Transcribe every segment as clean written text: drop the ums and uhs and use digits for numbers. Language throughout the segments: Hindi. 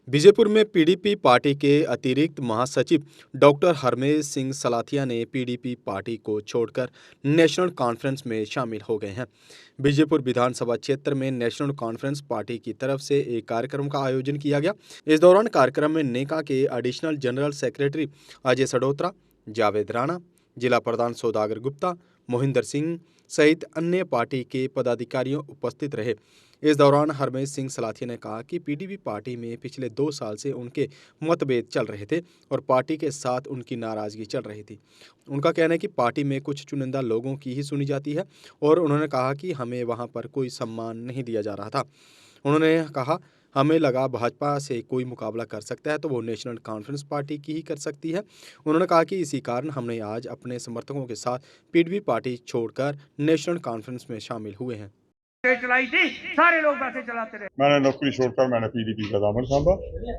बीजेपुर में पीडीपी पार्टी के अतिरिक्त महासचिव डॉक्टर हरमेश सिंह सलाथिया ने पीडीपी पार्टी को छोड़कर नेशनल कॉन्फ्रेंस में शामिल हो गए हैं। बीजेपुर विधानसभा क्षेत्र में नेशनल कॉन्फ्रेंस पार्टी की तरफ से एक कार्यक्रम का आयोजन किया गया। इस दौरान कार्यक्रम में नेका के additional general secretary Ajay Sadotra, Javed Rana, जिला प्रधान सौदागर गुप्ता, मोहिंदर सिंह सहित अन्य पार्टी के पदाधिकारियों उपस्थित रहे। इस दौरान हरमेश सिंह सलाथिया ने कहा कि पीडीपी पार्टी में पिछले 2 साल से उनके मतभेद चल रहे थे और पार्टी के साथ उनकी नाराजगी चल रही थी। उनका कहना है कि पार्टी में कुछ चुनिंदा लोगों की ही सुनी जाती है और उन्होंने कहा कि हमें वहां पर कोई सम्मान नहीं दिया जा रहा था। उन्होंने कहा, हमें लगा भाजपा से कोई मुकाबला कर सकता है तो वो नेशनल कॉन्फ्रेंस पार्टी की ही कर सकती है। उन्होंने कहा कि इसी कारण हमने आज अपने समर्थकों के साथ पीडीपी पार्टी छोड़कर नेशनल कॉन्फ्रेंस में शामिल हुए हैं। चलाई थी, सारे लोग बैठे चलाते रहे। मैंने नौकरी छोड़कर मैंने पीडीपी का दामन थामा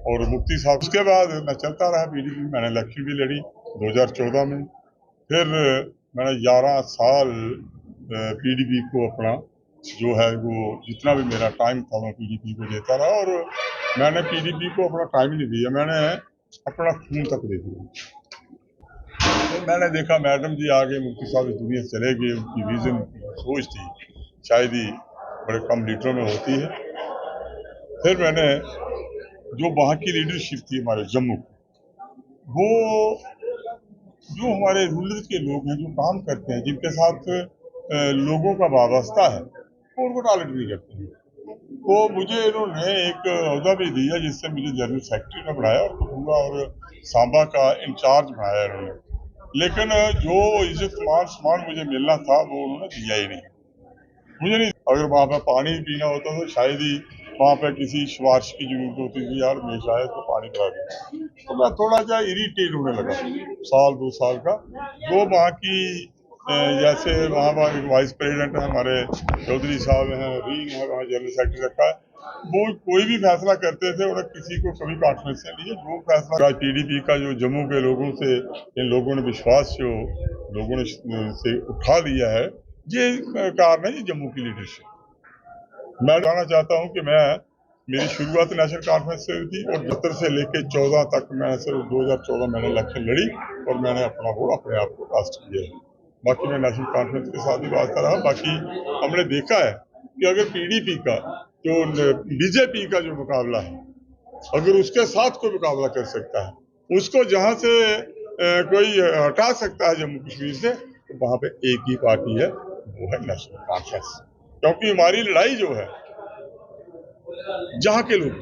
और मुफ्ती साहब, उसके बाद मैं चलता रहा पीडीपी। मैंने इलेक्शन भी लड़ी 2014 में। फिर मैंने 11 साल पीडीपी को अपना जो है वो जितना भी मेरा टाइम था मैं पीडीपी को देता रहा और मैंने पीडीपी को अपना टाइम नहीं दिया, मैंने अपना खून तक दे दिया। तो मैंने देखा मैडम जी आगे मुफ्ती साहब इस दुनिया से चले गए, उनकी विजन सोच थी शायद ही बड़े कम लीडरों में होती है। फिर मैंने जो वहाँ की लीडरशिप थी हमारे जम्मू, वो जो हमारे रूलर के लोग हैं जो काम करते हैं, जिनके साथ लोगों का वाबस्ता है, वो उनको टॉलरेट नहीं करते हैं। तो मुझे इन्होंने एक ओहदा भी दिया जिससे मुझे जनरल सेक्रेटरी ने बनाया और कठुआ और सांबा का इंचार्ज बनाया इन्होंने। लेकिन जो इज्जत मान मुझे मिलना था वो उन्होंने दिया ही नहीं। मुझे नहीं, अगर वहाँ पे पानी पीना होता तो शायद ही वहाँ पे किसी सिफारिश की जरूरत होती थी, यार हमेशा है तो पानी पिला दे। तो मैं थोड़ा सा इरिटेट होने लगा साल 2 साल का। जो वहाँ की जैसे वहाँ पर एक वाइस प्रेसिडेंट है हमारे चौधरी साहब हैं, रींग है वहाँ जनरल सेक्रेटरी रखा है, वो कोई भी फैसला करते थे उन्हें किसी को कभी कॉन्फ्रेंस नहीं लिया। जो फैसला पीडीपी का जो जम्मू के लोगों से इन लोगों ने विश्वास जो लोगों ने से उठा लिया है, ये कारण है ये जम्मू की लीडरशिप। मैं कहना चाहता हूँ कि मेरी शुरुआत नेशनल कॉन्फ्रेंस से हुई थी और 70 से लेकर 14 तक मैं सिर्फ 2014 मैंने इलेक्शन लड़ी और मैंने अपना वोट अपने आप को कास्ट किया है। बाकी मैं नेशनल कॉन्फ्रेंस के साथ ही वास्ता रहा। बाकी हमने देखा है कि अगर पीडीपी का जो बीजेपी का जो मुकाबला है, अगर उसके साथ कोई मुकाबला कर सकता है, उसको जहां से कोई हटा सकता है जम्मू कश्मीर से, तो वहां पे एक ही पार्टी है, वो है नेशनल कॉन्फ्रेंस। क्योंकि हमारी लड़ाई जो है जहां के लोग,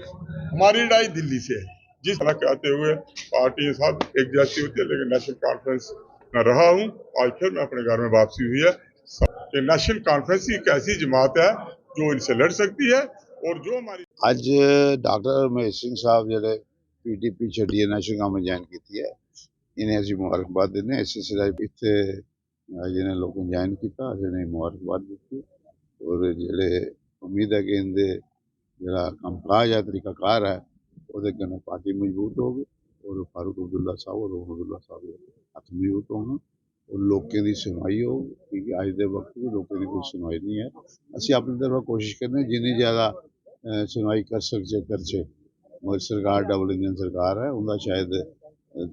हमारी लड़ाई दिल्ली से है। जिस तरह कहते हुए पार्टी सब एक जैसी होती है, लेकिन नेशनल कॉन्फ्रेंस में रहा हूँ। आज फिर मैं अपने घर में वापसी हुई है। नेशनल कॉन्फ्रेंस एक ऐसी जमात है जो इनसे लड़ सकती है और जो हमारी ਅੱਜ ਡਾਕਟਰ ਰਮੇਸ਼ ਸਿੰਘ ਸਾਹਿਬ ਜਿਹੜੇ ਪੀਟੀਪੀ ਛੱਡੀ ਹੈ ਨੈਸ਼ਨਲ ਕਾਮੇ ਜੁਆਇਨ ਕੀਤੀ ਹੈ, ਇਹਨੇ ਅਸੀਂ ਮੁਬਾਰਕਬਾਦ ਦਿੰਦੇ ਹਾਂ। ਇਸੇ ਸਿਰਾਏ ਇੱਥੇ ਜਿਹਨੇ ਲੋਕਾਂ ਜੁਆਇਨ ਕੀਤਾ ਅਸੀਂ ਨੇ ਮੁਬਾਰਕਬਾਦ ਦਿੱਤੀ ਔਰ ਜਿਹੜੇ ਉਮੀਦ ਹੈ ਕਿ ਇਹਦੇ ਜਿਹੜਾ ਕੰਮਕਾਜ ਹੈ, ਤਰੀਕਾਕਾਰ ਹੈ, ਉਹਦੇ ਕਨੇ ਪਾਰਟੀ ਮਜ਼ਬੂਤ ਹੋਵੇ ਔਰ फारूक अब्दुल्ला साहब और रोहन अब्दुल्ला साहब हत्थ मजबूत होना और लोगों की सुनवाई हो, क्योंकि अज के वक्त में लोगों की कोई सुनवाई नहीं है। ਅਸੀਂ अपनी तरफ कोशिश करने जिन्नी ज़्यादा सुनवाई कर सकते मगर सरकार डबल इंजन सरकार है, उनका शायद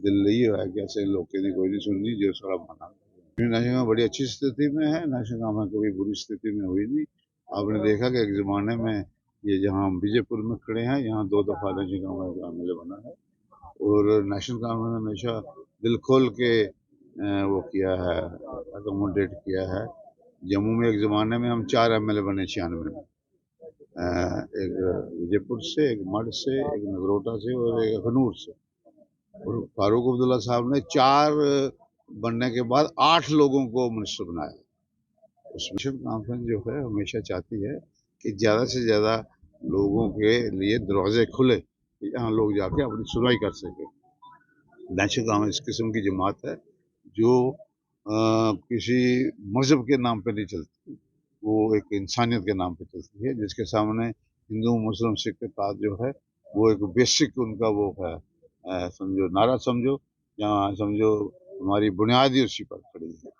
दिल नहीं है कि ऐसे लोगों की कोई नहीं सुननी जो सारा माना। नशा बड़ी अच्छी स्थिति में है, नशा में कभी बुरी स्थिति में हुई नहीं। आपने देखा कि एक ज़माने में ये जहाँ बीजेपुर में खड़े हैं, यहाँ 2 दफ़ा नशा का एमएलए बना है और नेशनल कांग्रेस ने हमेशा दिल खोल के वो किया है, अकोमोडेट किया है। जम्मू में एक ज़माने में हम 4 एमएलए बने 96 में, एक विजयपुर से, एक मड से, एक नगरोटा से और एक अखनूर से। और फारूक अब्दुल्ला साहब ने 4 बनने के बाद 8 लोगों को मिनिस्टर बनाया। उस नेशनल कॉन्फ्रेंस जो है हमेशा चाहती है कि ज़्यादा से ज़्यादा लोगों के लिए दरवाजे खुले, यहाँ लोग जाके अपनी सुनवाई कर सकें। नेशनल कॉन्फ्रेंस इस किस्म की जमात है जो किसी मज़हब के नाम पे नहीं चलती, वो एक इंसानियत के नाम पे चलती है, जिसके सामने हिंदू मुस्लिम सिख के साथ जो है वो एक बेसिक उनका वो है, समझो नारा समझो, यहाँ समझो हमारी बुनियादी उसी पर खड़ी है।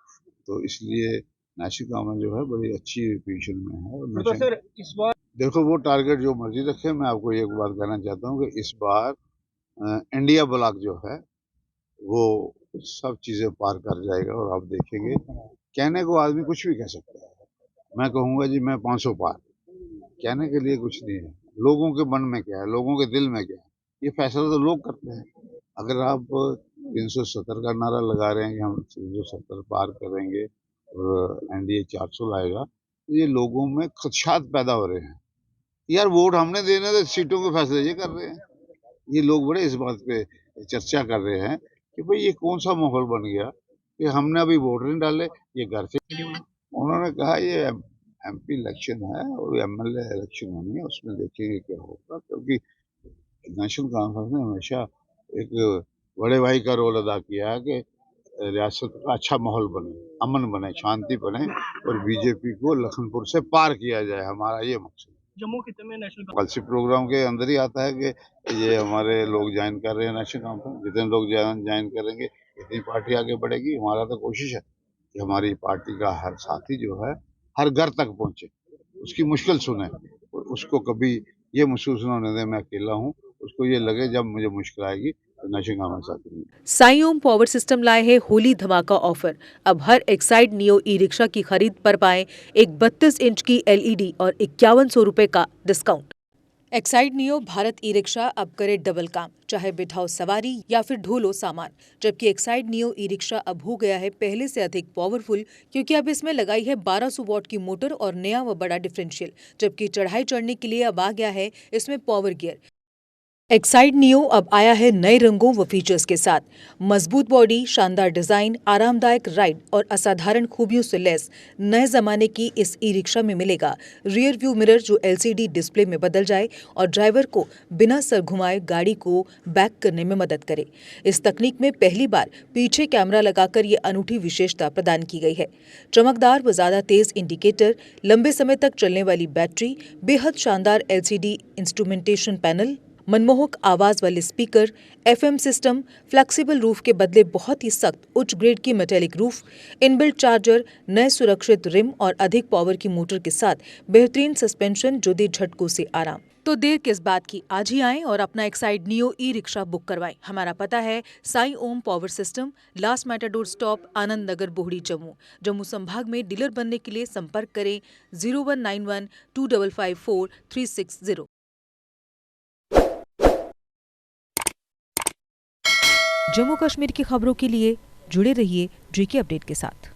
तो इसलिए नेशनल कॉन्फ्रेंस जो है बड़ी अच्छी पोजीशन में है। तो सर इस बार देखो वो टारगेट जो मर्जी रखे, मैं आपको एक बात कहना चाहता हूँ कि इस बार इंडिया ब्लॉक जो है वो सब चीज़ें पार कर जाएगा और आप देखेंगे। कहने को आदमी कुछ भी कह सकता है, मैं कहूँगा जी मैं 500 पार, कहने के लिए कुछ नहीं है। लोगों के मन में क्या है, लोगों के दिल में क्या है, ये फैसला तो लोग करते हैं। अगर आप 370 का नारा लगा रहे हैं कि हम 370 पार करेंगे और एनडीए 400 लाएगा, तो ये लोगों में खदशात पैदा हो रहे हैं। यार वोट हमने देने तो सीटों के फैसले ये कर रहे हैं। ये लोग बड़े इस बात पे चर्चा कर रहे हैं कि भाई ये कौन सा माहौल बन गया कि हमने अभी वोट नहीं डाले, ये घर से। उन्होंने कहा ये एमपी इलेक्शन है और एमएलए इलेक्शन होनी है, उसमें देखेंगे क्या होगा, क्योंकि नेशनल कॉन्फ्रेंस ने हमेशा एक बड़े भाई का रोल अदा किया है कि रियासत का अच्छा माहौल बने, अमन बने, शांति बने और बीजेपी को लखनपुर से पार किया जाए, हमारा ये मकसद। जम्मू खिते में नेशनल पॉलिसी प्रोग्राम के अंदर ही आता है कि ये हमारे लोग ज्वाइन कर रहे हैं नेशनल कॉन्फ्रेंस, जितने लोग ज्वाइन करेंगे इतनी पार्टी आगे बढ़ेगी। हमारा तो कोशिश है कि हमारी पार्टी का हर साथी जो है हर घर तक पहुंचे, उसकी मुश्किल सुने और उसको कभी ये महसूस न होने दे मैं अकेला हूँ, उसको ये लगे जब मुझे मुश्किल आएगी तो नेशनल कॉन्फ्रेंस साथी है। साई ओम पावर सिस्टम लाए है होली धमाका ऑफर। अब हर एक्साइड नियो ई रिक्शा की खरीद पर पाएं एक 32 इंच की एलईडी और 5100 रुपए का discount. Exide neo Bharat e rickshaw अब करे डबल काम, चाहे बिठाओ सवारी या फिर ढोलो सामान। जबकि एक्साइड नियो ई रिक्शा अब हो गया है पहले से अधिक पावरफुल, क्योंकि अब इसमें लगाई है 1200 वॉट की मोटर और नया व बड़ा डिफरेंशियल। जबकि चढ़ाई चढ़ने के लिए अब आ गया है इसमें पावर गियर। एक्साइड नियो अब आया है नए रंगों व फीचर्स के साथ। मजबूत बॉडी, शानदार डिजाइन, आरामदायक राइड और असाधारण खूबियों से लैस नए जमाने की इस ई रिक्शा में मिलेगा रियर व्यू मिरर जो एलसीडी डिस्प्ले में बदल जाए और ड्राइवर को बिना सर घुमाए गाड़ी को बैक करने में मदद करे। इस तकनीक में पहली बार पीछे कैमरा लगाकर ये अनूठी विशेषता प्रदान की गई है। चमकदार व ज्यादा तेज इंडिकेटर, लंबे समय तक चलने वाली बैटरी, बेहद शानदार एलसीडी इंस्ट्रूमेंटेशन पैनल, मनमोहक आवाज वाले speaker, FM system, flexible roof के बदले बहुत ही सख्त उच्च ग्रेड की मेटेलिक रूफ, इनबिल्ट चार्जर, नए सुरक्षित रिम और अधिक पावर की मोटर के साथ बेहतरीन सस्पेंशन जो दे झटकों से आराम। तो देर किस बात की, आज ही आएं और अपना Exide Neo e rickshaw book करवाएं। हमारा पता है Sai Om power system, last matador stop, Anand Nagar, Bohri, Jammu. Jammu संभाग में डीलर बनने के लिए संपर्क करें 0191 2554 360। जम्मू कश्मीर की खबरों के लिए जुड़े रहिए जेके अपडेट के साथ।